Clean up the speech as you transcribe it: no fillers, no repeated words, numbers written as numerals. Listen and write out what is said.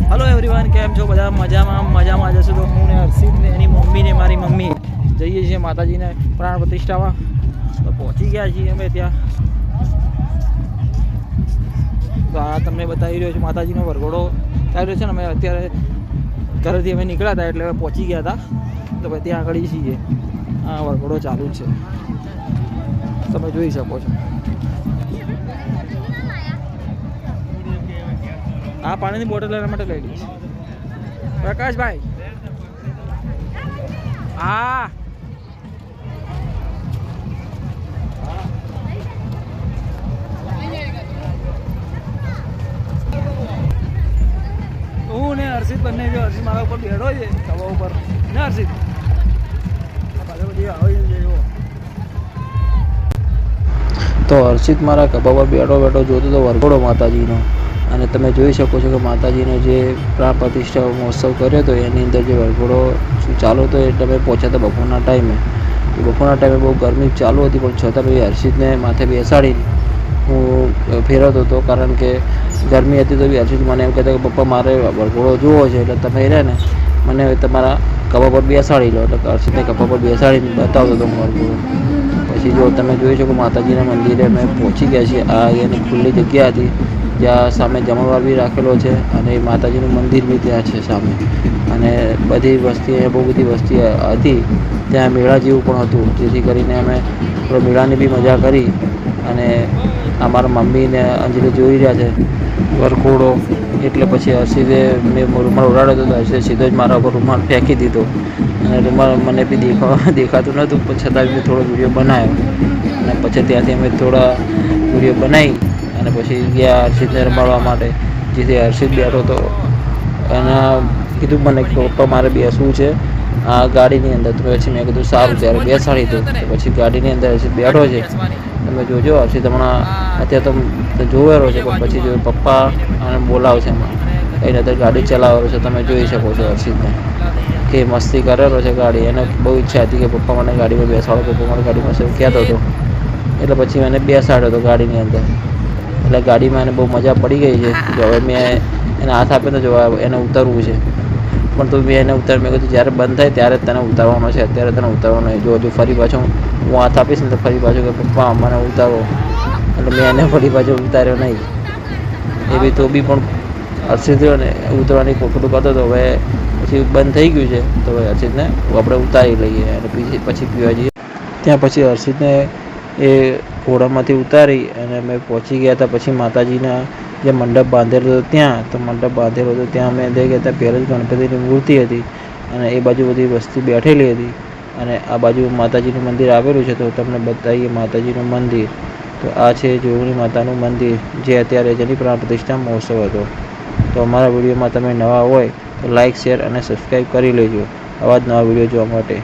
Hello everyone, કેમ છો બધા? મજામાં જશો તો હું ને હર્ષિત ને એની મમ્મી ને મારી મમ્મી જઈએ છીએ માતાજીને પ્રાણ પ્રતિષ્ઠામાં. તો પહોંચી ગયા છીએ અમે ત્યાં. તો આ તમને બતાવી રહ્યો છું માતાજીનો વરઘોડો ચાલી રહ્યો છે ને. અમે અત્યારે ઘરેથી અમે નીકળ્યા હતા એટલે પહોંચી ગયા હતા. તો ભાઈ ત્યાં આગળ છીએ, આ વરઘોડો ચાલુ જ છે, તમે જોઈ શકો છો. આ પાણીની બોટલ લેવા માટે લઈ લઈશ. પ્રકાશભાઈ, હા હું ને હર્ષિત બંને જો. હર્ષિત મારા ઉપર બેઠો છે ખભા ઉપર ને. હર્ષિત તો હર્ષિત મારા ખભા પર બેઠો જોતો તો વરઘોડો માતાજીનો. અને તમે જોઈ શકો છો કે માતાજીનો જે પ્રાણ પ્રતિષ્ઠા મહોત્સવ કર્યો હતો એની અંદર જે વરઘોડો ચાલુ હતો એટલે અમે પહોંચ્યા હતા બપોરના ટાઈમે. બહુ ગરમી ચાલુ હતી પણ છતાં ભાઈ હર્ષિતને માથે બેસાડી હું ફેરવતો હતો, કારણ કે ગરમી હતી. તો બી હર્ષિત મને એમ કહેતા કે પપ્પા મારે વરઘોડો જોવો છે, એટલે તમે રહે ને મને તમારા ખભા પર બેસાડી લો. એટલે હર્ષિતને ખભા પર બેસાડીને બતાવતો હતો વરઘોડો. પછી જો તમે જોઈ શકો માતાજીના મંદિરે અમે પહોંચી ગયા છીએ. આ એની ખુલ્લી જગ્યા હતી જ્યાં સામે જમણવાર બી રાખેલો છે અને માતાજીનું મંદિર બી ત્યાં છે સામે. અને બધી વસ્તી, બહુ બધી વસ્તી હતી ત્યાં. મેળા જેવું પણ હતું, જેથી કરીને અમે થોડો મેળાની બી મજા કરી. અને અમારા મમ્મીને અંજલિ જોઈ રહ્યા છે વરઘોડો. એટલે પછી હર્ષિતે મેં રૂમાલ ઉડાડ્યો હતો તો હર્ષિતે સીધો જ મારા ઉપર રૂમાલ ફેંકી દીધો. અને રૂમાલ મને બી દેખાતું નહોતું, પણ છતાં બી થોડો વિડીયો બનાવ્યો. અને પછી ત્યાંથી અમે થોડા વિડીયો બનાવી અને પછી ગયા હર્ષિતને રમાડવા માટે, જેથી હર્ષિત બેઠો હતો. અને કીધું મને કે પપ્પા મારે બેસવું છે આ ગાડીની અંદર. તો પછી મેં કીધું સારું ત્યારે બેસાડી દો. તો પછી ગાડીની અંદર હર્ષિત બેઠો છે. તમે જોજો હર્ષિત હમણાં અત્યારે તો જોવેલો છે, પણ પછી જો પપ્પા અને બોલાવશે એમાં એને અત્યારે ગાડી ચલાવેલો છે. તમે જોઈ શકો છો હર્ષિતને કે મસ્તી કરેલો છે ગાડી. એને બહુ ઈચ્છા હતી કે પપ્પા મને ગાડીમાં બેસાડો, પપ્પા મને ગાડીમાં કહેતો હતો. એટલે પછી મને બેસાડ્યો હતો ગાડીની અંદર. એટલે ગાડીમાં એને બહુ મજા પડી ગઈ છે. જો હવે મેં એને હાથ આપ્યો તો જો એને ઉતરવું છે, પણ તો મેં એને મેં કીધું જ્યારે બંધ થાય ત્યારે જ તને ઉતારવાનો છે, અત્યારે તને ઉતારવાનો નહીં. જો હજુ ફરી પાછું હું હાથ આપીશ ને તો ફરી પાછું કે પપ્પા મને ઉતારો. એટલે મેં એને ફરી પાછો ઉતાર્યો નહીં. એવી તો બી પણ હર્ષિત ને ઉતરવાની કોકડું કરતો હતો. હવે પછી બંધ થઈ ગયું છે તો હવે હર્ષિતને આપણે ઉતારી લઈએ અને પછી પીવા જઈએ. ત્યાં પછી હર્ષિતને એ ઘોડામાંથી ઉતારી અને અમે પહોંચી ગયા હતા. પછી માતાજીના જે મંડપ બાંધેલો હતો ત્યાં, તો મંડપ બાંધેલો હતો ત્યાં અમે જઈ ગયા હતા. પહેલાં જ ગણપતિની મૂર્તિ હતી અને એ બાજુ બધી વસ્તી બેઠેલી હતી. અને આ બાજુ માતાજીનું મંદિર આવેલું છે. તો તમને બતાવીએ માતાજીનું મંદિર. તો આ છે જોગણી માતાનું મંદિર, જે અત્યારે જેની પ્રાણ પ્રતિષ્ઠા મહોત્સવ હતો. તો અમારા વિડીયોમાં તમે નવા હોય તો લાઇક, શેર અને સબસ્ક્રાઈબ કરી લેજો આવા જ નવા વિડીયો જોવા માટે.